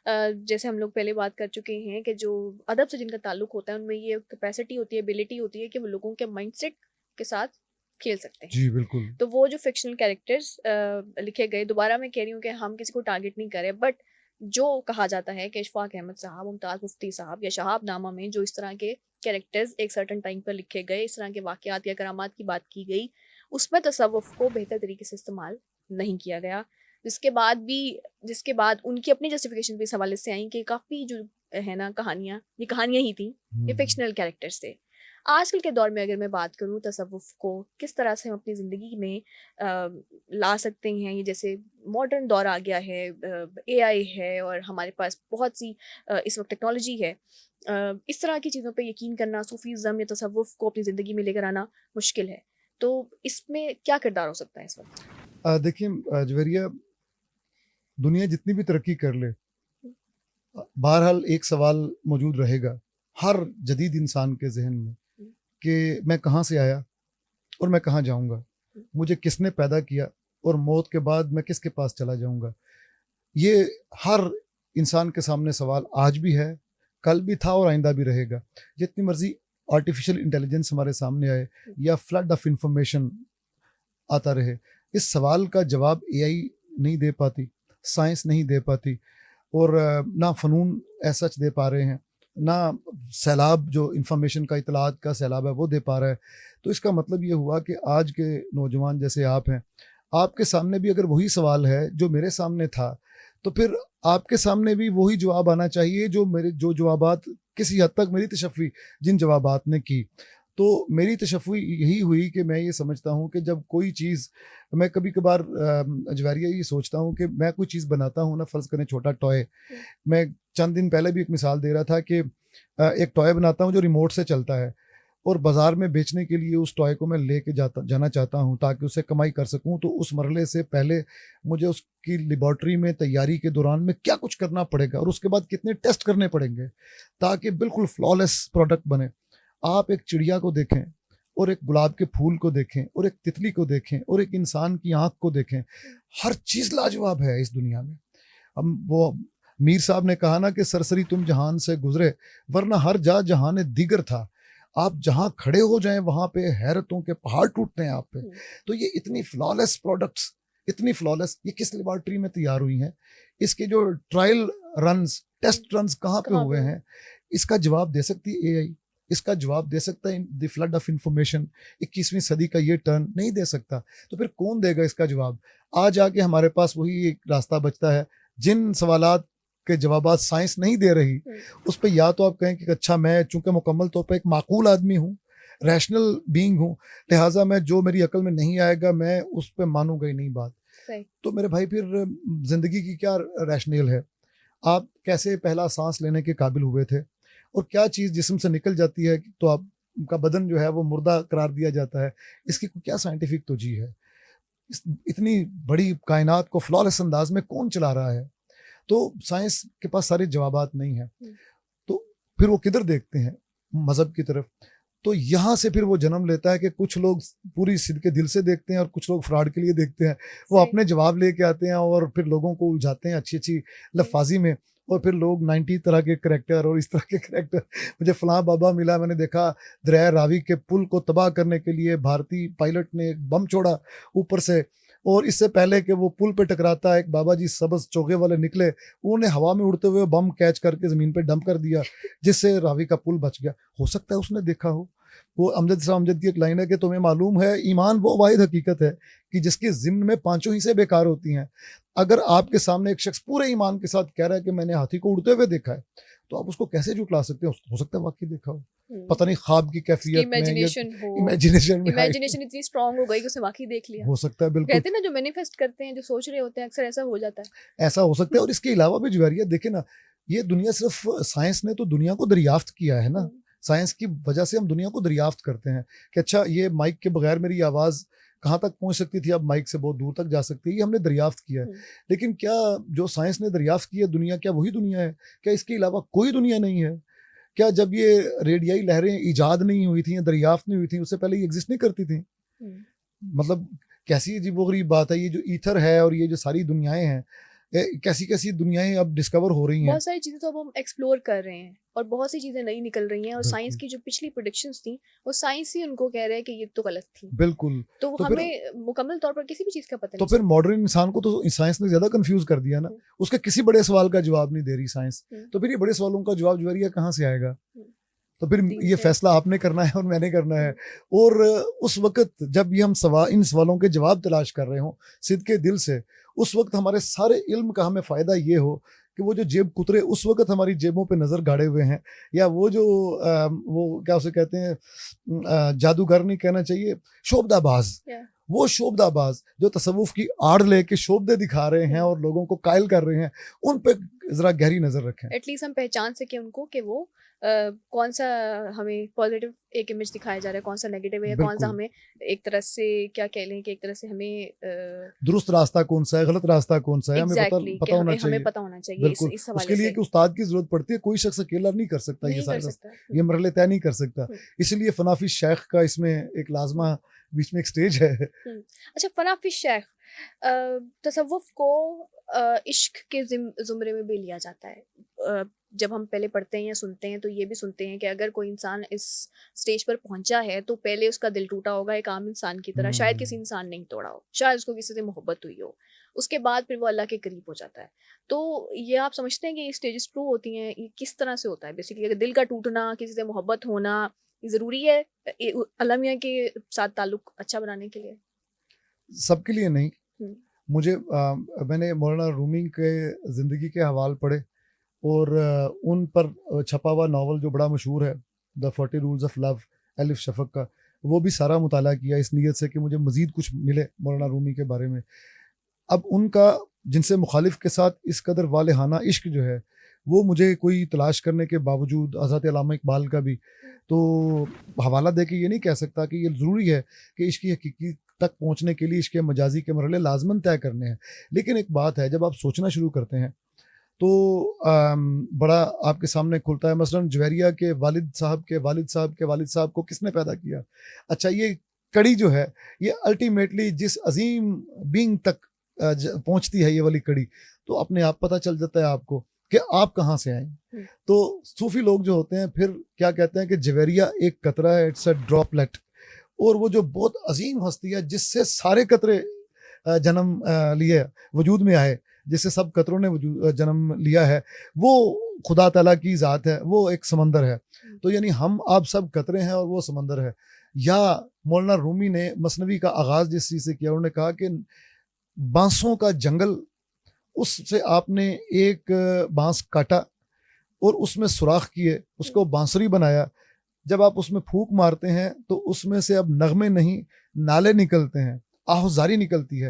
जैसे हम लोग पहले बात कर चुके हैं कि जो अदब से जिनका ताल्लुक होता है उनमें ये कैपेसिटी होती है, एबिलिटी होती है कि वो लोगों के माइंडसेट के साथ खेल सकते हैं। जी, बिल्कुल। तो वो जो फ़िक्शनल कैरेक्टर्स लिखे गए, दोबारा मैं कह रही हूँ कि हम किसी को टारगेट नहीं कर रहे, बट जो कहा जाता है कि इशफ़ाक़ अहमद साहब, मुमताज़ मुफ़्ती साहब या शहाबनामा में जो इस तरह के कैरेक्टर्स एक सर्टेन टाइम पर लिखे गए, इस तरह के वाक़यात या करामात की बात की गई, उसमें तसव्वुफ़ को बेहतर तरीके से इस्तेमाल नहीं किया गया। जिसके बाद भी जिसके बाद उनकी अपनी जस्टिफ़िकेशन भी इस हवाले से आई कि काफ़ी जो है ना कहानियाँ, ये कहानियाँ ही थीं, ये हुँ। फ़िक्शनल कैरेक्टर्स थे। आजकल के दौर में अगर मैं बात करूँ तसव्वुफ़ को किस तरह से हम अपनी ज़िंदगी में ला सकते हैं, ये जैसे मॉडर्न दौर आ गया है, एआई है और हमारे पास बहुत सी इस वक्त टेक्नोलॉजी है। इस तरह की चीज़ों पे यकीन करना, सूफ़ीज़्म या तसव्वुफ़ को अपनी ज़िंदगी में लेकर आना मुश्किल है। तो इसमें क्या किरदार हो सकता है इस वक्त? देखिए, जवेरिया, दुनिया जितनी भी तरक्की कर ले, बहरहाल एक सवाल मौजूद रहेगा हर जदीद इंसान के ज़हन में कि मैं कहाँ से आया और मैं कहाँ जाऊँगा? मुझे किसने पैदा किया और मौत के बाद मैं किसके पास चला जाऊँगा? ये हर इंसान के सामने सवाल आज भी है, कल भी था और आइंदा भी रहेगा। जितनी मर्ज़ी आर्टिफ़िशियल इंटेलिजेंस हमारे सामने आए या फ्लड ऑफ इंफॉर्मेशन आता रहे, इस सवाल का जवाब एआई नहीं दे पाती, साइंस नहीं दे पाती और ना फ़नून एज़ सच दे पा रहे हैं, ना सैलाब जो इन्फॉर्मेशन का, इत्तलात का सैलाब है वो दे पा रहा है। तो इसका मतलब ये हुआ कि आज के नौजवान जैसे आप हैं, आपके सामने भी अगर वही सवाल है जो मेरे सामने था, तो फिर आपके सामने भी वही जवाब आना चाहिए जो जवाबात किसी हद तक मेरी तशफ़ी जिन जवाबात ने की। तो मेरी तशफ़्फ़ी यही हुई कि मैं ये समझता हूँ कि जब कोई चीज़ मैं कभी-कभार अजवारिया ये सोचता हूँ कि मैं कोई चीज़ बनाता हूँ ना, फ़र्ज़ करें छोटा टॉय, हुँ, मैं चंद दिन पहले भी एक मिसाल दे रहा था कि एक टॉय बनाता हूँ जो रिमोट से चलता है और बाज़ार में बेचने के लिए उस टॉय को मैं लेके जाना चाहता हूँ ताकि उससे कमाई कर सकूँ। तो उस मरहले से पहले मुझे उसकी लैबोरेटरी में तैयारी के दौरान में क्या कुछ करना पड़ेगा और उसके बाद कितने टेस्ट करने पड़ेंगे ताकि बिल्कुल फ्लॉलेस प्रोडक्ट बने। आप एक चिड़िया को देखें और एक गुलाब के फूल को देखें और एक तितली को देखें और एक इंसान की आँख को देखें, हुँ, हर चीज़ लाजवाब है इस दुनिया में। हम वो मीर साहब ने कहा ना कि सरसरी तुम जहान से गुज़रे, वरना हर जहान दीगर था। आप जहाँ खड़े हो जाएँ वहाँ पे हैरतों के पहाड़ टूटते हैं आप पे। हुँ, तो ये इतनी फ्लॉलेस प्रोडक्ट्स, इतनी फ्लॉलेस, ये किस लैबोरेटरी में तैयार हुई हैं? इसके जो ट्रायल रन्स, हुँ, टेस्ट रन्स कहाँ पे कहाँ पे हुए हुए? हैं? इसका जवाब दे सकती है एआई। इसका जवाब दे सकता है द फ्लड ऑफ इंफॉर्मेशन, 21वीं सदी का ये टर्न नहीं दे सकता। तो फिर कौन देगा इसका जवाब? आज आके हमारे पास वही एक रास्ता बचता है, जिन सवालात के जवाबात साइंस नहीं दे रही, हुँ, उस पे या तो आप कहें कि अच्छा मैं चूँकि मुकम्मल तौर पे एक माकूल आदमी हूँ, रैशनल बीइंग हूँ, लिहाज़ा मैं जो मेरी अक्ल में नहीं आएगा मैं उस पे मानूँगा ही नहीं बात। सही। तो मेरे भाई फिर ज़िंदगी की क्या रैशनल है? आप कैसे पहला साँस लेने के काबिल हुए थे? और क्या चीज़ जिस्म से निकल जाती है तो आपका बदन जो है वो मुर्दा करार दिया जाता है। इसकी क्या साइंटिफिक तौजीह है? इस इतनी बड़ी कायनात को फ्लॉलेस अंदाज़ में कौन चला रहा है? तो साइंस के पास सारे जवाबात नहीं हैं। हुँ, तो फिर वो किधर देखते हैं? मज़हब की तरफ। तो यहाँ से फिर वो जन्म लेता है कि कुछ लोग पूरी सिद्ध के दिल से देखते हैं और कुछ लोग फ्रॉड के लिए देखते हैं। वो सही। अपने जवाब लेके आते हैं और फिर लोगों को उलझाते हैं अच्छी-अच्छी हुँ, लफ़्फ़ाज़ी में और फिर लोग 90 तरह के करैक्टर और इस तरह के करैक्टर मुझे फलाँ बाबा मिला, मैंने देखा दरिया रावी के पुल को तबाह करने के लिए भारतीय पायलट ने एक बम छोड़ा ऊपर से और इससे पहले कि वो पुल पे टकराता है, एक बाबा जी सब्ज़ चोगे वाले निकले, उन्होंने हवा में उड़ते हुए बम कैच करके ज़मीन पे डंप कर दिया, जिससे रावी का पुल बच गया। हो सकता है उसने देखा हो। वो अमजद शाह अमजद की एक लाइन है कि तुम्हें मालूम है ईमान वो वाहिद हकीकत है कि जिसके ज़िम्न में पाँचों हिस्से बेकार होती हैं। अगर आपके सामने एक शख्स पूरे ईमान के साथ कह रहा है कि मैंने हाथी को उड़ते हुए देखा है, तो आप उसको कैसे झुठला सकते हैं? हो सकता है वाक़ई देखा हो। हुँ। पता नहीं ख्वाब की उसकी कैफ़ियत में या इमेजिनेशन हो, इमेजिनेशन में आए, इमेजिनेशन इतनी स्ट्रॉन्ग हो गई कि उसने वाक़ई देख लिया। हो सकता है बिल्कुल। कहते हैं ना जो मैनिफेस्ट करते हैं, जो सोच रहे होते हैं, अक्सर ऐसा हो जाता है। ऐसा हो सकता है और इसके अलावा भी जुवैरिया देखिए ना, ये दुनिया सिर्फ़ साइंस ने तो दुनिया को दरियाफ़्त किया है ना। हुँ, साइंस की वजह से हम दुनिया को दरियाफ़्त करते हैं कि अच्छा ये माइक के बगैर मेरी आवाज़ कहाँ तक पहुँच सकती थी, अब माइक से बहुत दूर तक जा सकती है, ये हमने दरियाफ़्त किया है। हुँ, लेकिन क्या जो साइंस ने दरियाफ़्त की है दुनिया, क्या वही दुनिया है? क्या इसके अलावा कोई दुनिया नहीं है? क्या जब ये रेडियाई लहरें ईजाद नहीं हुई थी या दरियाफ़्त नहीं हुई थी, उससे पहले ये एग्ज़िस्ट नहीं करती थी? हुँ, मतलब कैसी अजीबो-गरीब बात है, ये जो ईथर है और ये जो सारी दुनियाएँ हैं, कैसी कैसी दुनियाएं अब डिस्कवर हो रही हैं। बहुत सारी चीज़ें तो अब हम एक्सप्लोर कर रहे हैं और बहुत सी चीज़ें नई निकल रही हैं और साइंस बिल्कुल की जो पिछली प्रेडिक्शंस थी वो साइंस ही उनको कह रहे हैं कि ये तो गलत थी। बिल्कुल। तो तो फिर हमें मुकम्मल तौर पर किसी भी चीज़ का पता तो नहीं फिर चलता। मॉडर्न इंसान को तो साइंस ने ज्यादा कंफ्यूज कर दिया ना। हम्म, उसके किसी बड़े सवाल का जवाब नहीं दे रही साइंस। हम्म, तो फिर ये बड़े सवालों का जवाब जवेरिया कहाँ से आएगा। हम्म, तो फिर दीन ये से। फैसला आपने करना है और मैंने करना है। हम्म, और उस वक्त जब ये हम इन सवालों के जवाब तलाश कर रहे हो सिद्ध के दिल से, उस वक्त हमारे सारे इल्म का हमें फ़ायदा ये हो कि वो जो जेब कुतरे उस वक्त हमारी जेबों पे नज़र गाड़े हुए हैं, या वो जो वो क्या उसे कहते हैं, जादूगर नहीं कहना चाहिए, शोबदाबाज, या वो शोबदाबाज जो तसव्वुफ की आड़ लेके शोबदे दिखा रहे हैं हम्म, और लोगों को कायल कर रहे हैं, उन पे ज़रा गहरी नज़र रखें। एटलीस्ट हम पहचान सकें उनको कि वो कौन सा हमें पॉजिटिव एक इमेज दिखाया जा रहा है, कौन सा नेगेटिव है, या कौन सा बिल्कुल। हमें एक तरह से क्या कह लें कि एक तरह से हमें दुरुस्त रास्ता कौन सा है, गलत रास्ता कौन सा है, हमें पता एग्जैक्टली कि पता होना हमें हमें चाहिए। पता होना चाहिए बिल्कुल, इस उसके हवाले लिए से। कि उस्ताद की ज़रूरत पड़ती है, कोई शख्स अकेला नहीं कर सकता ये नहीं कर सारे सकता। ये मरहले तय नहीं कर सकता। हम्म, इसलिए फनाफी शेख का इसमें एक लाज़मा बीच में एक स्टेज है। अच्छा, फनाफी शेख तसव्वुफ को इश्क के ज़ुमरे में भी लिया जाता है। जब हम पहले पढ़ते हैं या सुनते हैं तो ये भी सुनते हैं कि अगर कोई इंसान इस स्टेज पर पहुंचा है तो पहले उसका दिल टूटा होगा एक आम इंसान की तरह, शायद किसी हम्म, इंसान ने ही तोड़ा हो, शायद उसको किसी से मोहब्बत हुई हो, उसके बाद फिर वो अल्लाह के करीब हो जाता है। तो ये आप समझते हैं कि ये स्टेजेस ट्रू होती हैं, ये किस तरह से होता है बेसिकली, अगर दिल का टूटना, किसी से मोहब्बत होना, ये ज़रूरी है अल्लाह मियाँ के साथ ताल्लुक अच्छा बनाने के लिए? सबके लिए नहीं। हम्म, मुझे मैंने मौलाना रूमी के ज़िंदगी के हवाल पढ़े और उन पर छपा हुआ नावल जो बड़ा मशहूर है, the 40 rules of love, elif Shafaq का, वो भी सारा मुताला किया इस नीयत से कि मुझे मज़ीद कुछ मिले मौलाना रूमी के बारे में। अब उनका जिनसे मुखालिफ के साथ इस कदर वालेहाना इश्क जो है, वो मुझे कोई तलाश करने के बावजूद, हज़रत अल्लामा इकबाल का भी, तो हवाला दे के ये नहीं कह सकता कि ये ज़रूरी है कि इश्क की हकीकी तक पहुँचने के लिए इश्क मजाजी के मरहले लाजमन तय करने हैं। लेकिन एक बात है, जब आप सोचना शुरू करते हैं तो बड़ा आपके सामने खुलता है। मसलन जवेरिया के वालिद साहब के वालिद साहब के वालिद साहब को किसने पैदा किया? अच्छा, ये कड़ी जो है, ये अल्टीमेटली जिस अजीम बीइंग तक पहुंचती है, ये वाली कड़ी, तो अपने आप पता चल जाता है आपको कि आप कहाँ से आए। हम्म, तो सूफी लोग जो होते हैं फिर क्या कहते हैं कि जवेरिया एक कतरा है, इट्स अ ड्रॉपलेट, और वो जो बहुत अजीम हस्ती है जिससे सारे कतरे जन्म लिए, वजूद में आए, जिससे सब कतरों ने जन्म लिया है, वो खुदा ताला की ज़ात है, वो एक समंदर है। तो यानी हम आप सब कतरे हैं और वो समंदर है। या मौलाना रूमी ने मसनवी का आगाज़ जिस चीज़ से किया, उन्होंने कहा कि बांसों का जंगल, उससे आपने एक बांस काटा और उसमें सुराख किए, उसको बांसुरी बनाया। जब आप उसमें फूंक मारते हैं तो उसमें से अब नगमे नहीं, नाले निकलते हैं, आहुजारी निकलती है।